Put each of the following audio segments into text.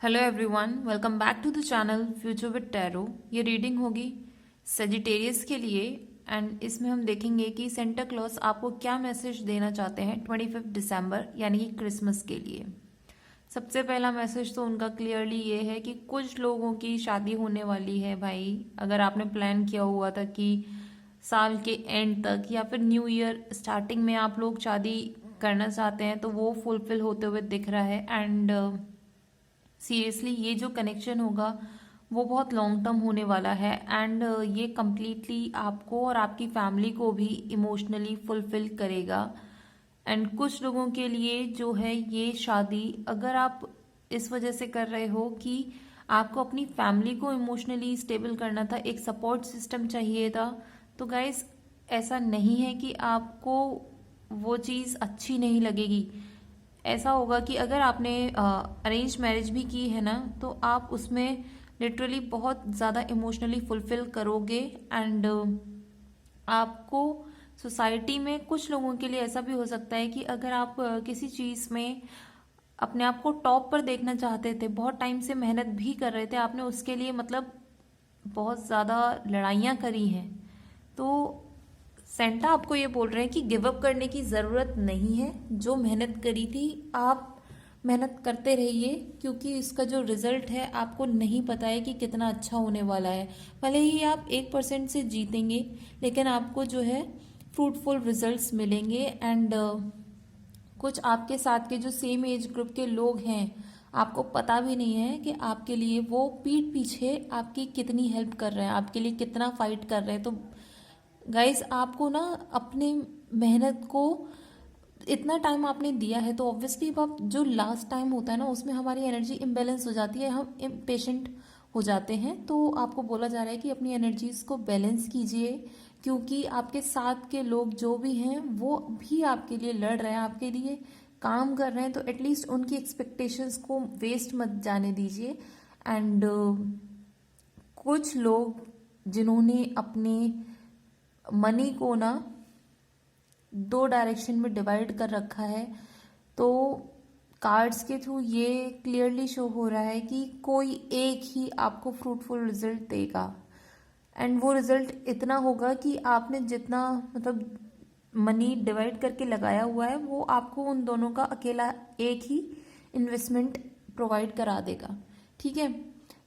Hello everyone, welcome back to the channel future with tarot. ये reading होगी Sagittarius के लिए एंड इसमें हम देखेंगे कि सेंटा क्लॉज आपको क्या मैसेज देना चाहते हैं 25 दिसंबर यानी कि क्रिसमस के लिए। सबसे पहला मैसेज तो उनका क्लियरली ये है कि कुछ लोगों की शादी होने वाली है। भाई, अगर आपने प्लान किया हुआ था कि साल के एंड तक या फिर न्यू ईयर स्टार्टिंग में आप लोग शादी करना चाहते हैं तो वो फुलफिल होते हुए दिख रहा है। एंड सीरियसली ये जो कनेक्शन होगा वो बहुत लॉन्ग टर्म होने वाला है एंड ये कम्प्लीटली आपको और आपकी फैमिली को भी इमोशनली फुलफिल करेगा। एंड कुछ लोगों के लिए जो है ये शादी, अगर आप इस वजह से कर रहे हो कि आपको अपनी फैमिली को इमोशनली स्टेबल करना था, एक सपोर्ट सिस्टम चाहिए था, तो गाइस ऐसा नहीं है कि आपको वो चीज़ अच्छी नहीं लगेगी। ऐसा होगा कि अगर आपने अरेंज मैरिज भी की है ना तो आप उसमें लिटरली बहुत ज़्यादा इमोशनली फुलफिल करोगे। एंड आपको सोसाइटी में कुछ लोगों के लिए ऐसा भी हो सकता है कि अगर आप किसी चीज़ में अपने आप को टॉप पर देखना चाहते थे, बहुत टाइम से मेहनत भी कर रहे थे, आपने उसके लिए मतलब बहुत ज़्यादा लड़ाइयाँ करी हैं, तो सेंटा आपको ये बोल रहे हैं कि गिव अप करने की ज़रूरत नहीं है। जो मेहनत करी थी आप मेहनत करते रहिए, क्योंकि इसका जो रिजल्ट है आपको नहीं पता है कि कितना अच्छा होने वाला है। भले ही आप 1% से जीतेंगे, लेकिन आपको जो है फ्रूटफुल रिजल्ट्स मिलेंगे। एंड कुछ आपके साथ के जो सेम एज ग्रुप के लोग हैं, आपको पता भी नहीं है कि आपके लिए वो पीठ पीछे आपकी कितनी हेल्प कर रहे हैं, आपके लिए कितना फाइट कर रहे हैं। तो गाइस आपको ना अपने मेहनत को इतना टाइम आपने दिया है, तो ऑब्वियसली अब जो लास्ट टाइम होता है ना उसमें हमारी एनर्जी इम्बेलेंस हो जाती है, हम इम्पेशेंट हो जाते हैं। तो आपको बोला जा रहा है कि अपनी एनर्जीज को बैलेंस कीजिए, क्योंकि आपके साथ के लोग जो भी हैं वो भी आपके लिए लड़ रहे हैं, आपके लिए काम कर रहे हैं, तो एटलीस्ट उनकी एक्सपेक्टेशंस को वेस्ट मत जाने दीजिए। एंड कुछ लोग जिन्होंने अपने मनी को ना दो डायरेक्शन में डिवाइड कर रखा है, तो कार्ड्स के थ्रू ये क्लियरली शो हो रहा है कि कोई एक ही आपको फ्रूटफुल रिजल्ट देगा। एंड वो रिजल्ट इतना होगा कि आपने जितना मतलब मनी डिवाइड करके लगाया हुआ है वो आपको उन दोनों का अकेला एक ही इन्वेस्टमेंट प्रोवाइड करा देगा। ठीक है,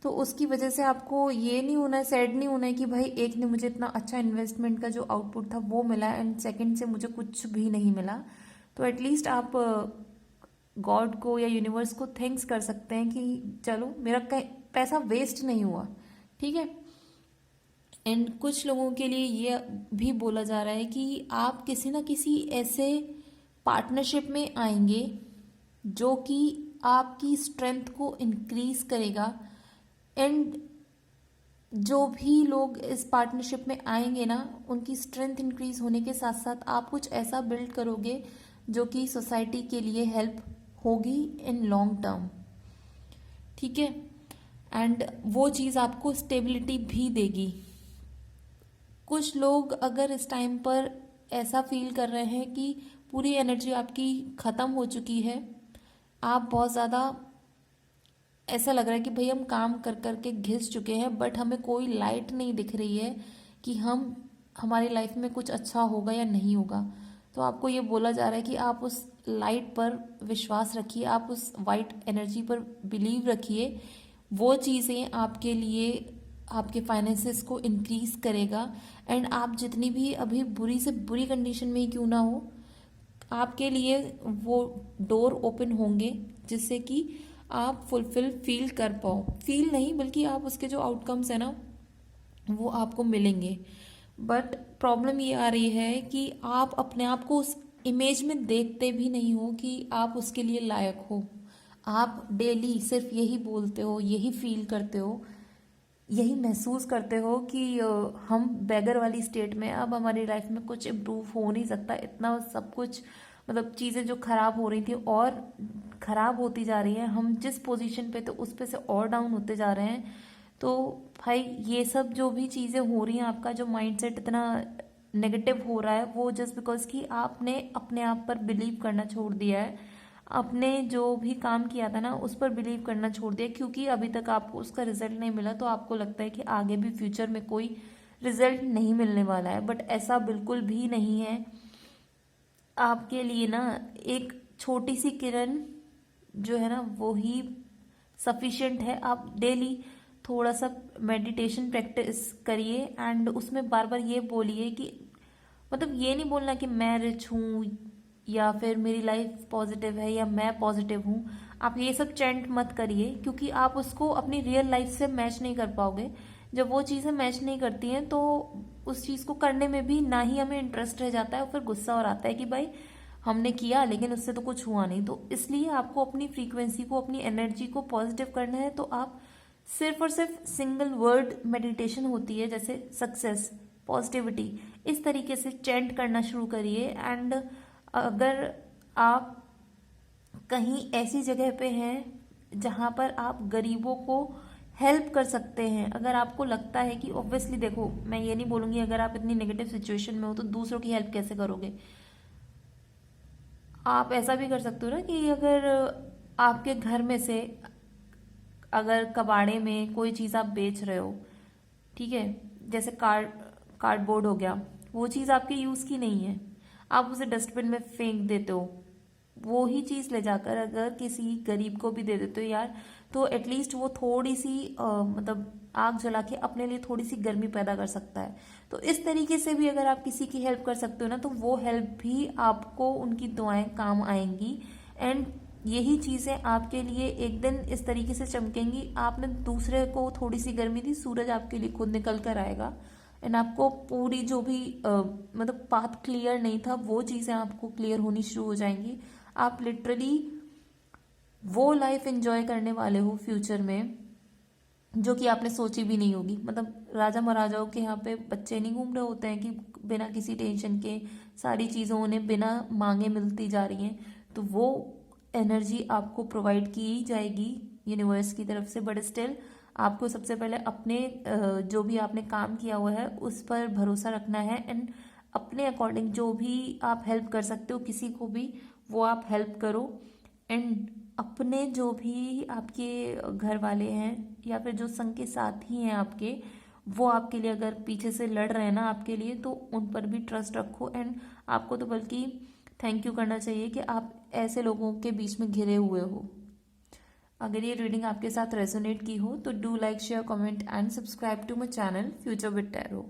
तो उसकी वजह से आपको ये नहीं होना है, सैड नहीं होना है कि भाई एक ने मुझे इतना अच्छा इन्वेस्टमेंट का जो आउटपुट था वो मिला एंड सेकंड से मुझे कुछ भी नहीं मिला। तो एटलीस्ट आप गॉड को या यूनिवर्स को थैंक्स कर सकते हैं कि चलो मेरा पैसा वेस्ट नहीं हुआ। ठीक है, एंड कुछ लोगों के लिए ये भी बोला जा रहा है कि आप किसी ना किसी ऐसे पार्टनरशिप में आएंगे जो कि आपकी स्ट्रेंथ को इंक्रीज करेगा। एंड जो भी लोग इस पार्टनरशिप में आएंगे ना, उनकी स्ट्रेंथ इंक्रीज होने के साथ साथ आप कुछ ऐसा बिल्ड करोगे जो कि सोसाइटी के लिए हेल्प होगी इन लॉन्ग टर्म। ठीक है, एंड वो चीज़ आपको स्टेबिलिटी भी देगी। कुछ लोग अगर इस टाइम पर ऐसा फील कर रहे हैं कि पूरी एनर्जी आपकी ख़त्म हो चुकी है, आप बहुत ज़्यादा ऐसा लग रहा है कि भाई हम काम कर कर के घिस चुके हैं, बट हमें कोई लाइट नहीं दिख रही है कि हम हमारी लाइफ में कुछ अच्छा होगा या नहीं होगा, तो आपको ये बोला जा रहा है कि आप उस लाइट पर विश्वास रखिए, आप उस वाइट एनर्जी पर बिलीव रखिए। वो चीज़ें आपके लिए आपके फाइनेंसेस को इंक्रीज करेगा। एंड आप जितनी भी अभी बुरी से बुरी कंडीशन में ही क्यों ना हो, आपके लिए वो डोर ओपन होंगे जिससे कि आप फुलफिल फील कर पाओ, फील नहीं बल्कि आप उसके जो आउटकम्स है ना वो आपको मिलेंगे। बट प्रॉब्लम ये आ रही है कि आप अपने आप को उस इमेज में देखते भी नहीं हो कि आप उसके लिए लायक हो। आप डेली सिर्फ यही बोलते हो, यही फील करते हो, यही महसूस करते हो कि हम बेगर वाली स्टेट में, अब हमारी लाइफ में कुछ इम्प्रूव हो नहीं सकता, इतना सब कुछ मतलब चीज़ें जो खराब हो रही थी और खराब होती जा रही हैं, हम जिस पोजीशन पे थे उस पे से और डाउन होते जा रहे हैं। तो भाई ये सब जो भी चीज़ें हो रही हैं, आपका जो माइंडसेट इतना नेगेटिव हो रहा है, वो जस्ट बिकॉज कि आपने अपने आप पर बिलीव करना छोड़ दिया है, आपने जो भी काम किया था ना उस पर बिलीव करना छोड़ दिया, क्योंकि अभी तक आपको उसका रिजल्ट नहीं मिला, तो आपको लगता है कि आगे भी फ्यूचर में कोई रिजल्ट नहीं मिलने वाला है। बट ऐसा बिल्कुल भी नहीं है। आपके लिए ना एक छोटी सी किरण जो है ना वो ही सफिशिएंट है। आप डेली थोड़ा सा मेडिटेशन प्रैक्टिस करिए एंड उसमें बार बार ये बोलिए कि, मतलब ये नहीं बोलना कि मैं रिच हूँ या फिर मेरी लाइफ पॉजिटिव है या मैं पॉजिटिव हूँ। आप ये सब चैंट मत करिए, क्योंकि आप उसको अपनी रियल लाइफ से मैच नहीं कर पाओगे। जब वो चीज़ें मैच नहीं करती हैं तो उस चीज़ को करने में भी ना ही हमें इंटरेस्ट रह जाता है और फिर गुस्सा और आता है कि भाई हमने किया लेकिन उससे तो कुछ हुआ नहीं। तो इसलिए आपको अपनी फ्रीक्वेंसी को, अपनी एनर्जी को पॉजिटिव करना है। तो आप सिर्फ और सिर्फ सिंगल वर्ड मेडिटेशन होती है जैसे सक्सेस, पॉजिटिविटी, इस तरीके से चैंट करना शुरू करिए। एंड अगर आप कहीं ऐसी जगह पे हैं जहाँ पर आप गरीबों को हेल्प कर सकते हैं, अगर आपको लगता है कि ऑब्वियसली देखो मैं ये नहीं बोलूँगी अगर आप इतनी नेगेटिव सिचुएशन में हो तो दूसरों की हेल्प कैसे करोगे। आप ऐसा भी कर सकते हो ना कि अगर आपके घर में से अगर कबाड़े में कोई चीज़ आप बेच रहे हो, ठीक है, जैसे कार्डबोर्ड हो गया, वो चीज़ आपके यूज़ की नहीं है, आप उसे डस्टबिन में फेंक देते हो, वो ही चीज़ ले जाकर अगर किसी गरीब को भी दे देते हो यार, तो एटलीस्ट वो थोड़ी सी मतलब आग जला के अपने लिए थोड़ी सी गर्मी पैदा कर सकता है। तो इस तरीके से भी अगर आप किसी की हेल्प कर सकते हो ना, तो वो हेल्प भी आपको उनकी दुआएं काम आएंगी। एंड यही चीज़ें आपके लिए एक दिन इस तरीके से चमकेंगी, आपने दूसरे को थोड़ी सी गर्मी दी, सूरज आपके लिए खुद निकल कर आएगा। एंड आपको पूरी जो भी मतलब पाथ क्लियर नहीं था वो चीज़ें आपको क्लियर होनी शुरू हो जाएंगी। आप लिटरली वो लाइफ एंजॉय करने वाले हो फ्यूचर में जो कि आपने सोची भी नहीं होगी। मतलब राजा महाराजाओं के यहाँ पे बच्चे नहीं घूम रहे होते हैं कि बिना किसी टेंशन के सारी चीज़ों उन्हें बिना मांगे मिलती जा रही हैं। तो वो एनर्जी आपको प्रोवाइड की जाएगी यूनिवर्स की तरफ से। बट स्टिल आपको सबसे पहले अपने जो भी आपने काम किया हुआ है उस पर भरोसा रखना है। एंड अपने अकॉर्डिंग जो भी आप हेल्प कर सकते हो किसी को भी, वो आप हेल्प करो। एंड अपने जो भी आपके घर वाले हैं या फिर जो संग के साथी हैं आपके, वो आपके लिए अगर पीछे से लड़ रहे हैं ना आपके लिए, तो उन पर भी ट्रस्ट रखो। एंड आपको तो बल्कि थैंक यू करना चाहिए कि आप ऐसे लोगों के बीच में घिरे हुए हो। अगर ये रीडिंग आपके साथ रेजोनेट की हो तो do like, share, comment and subscribe to my channel future with tarot.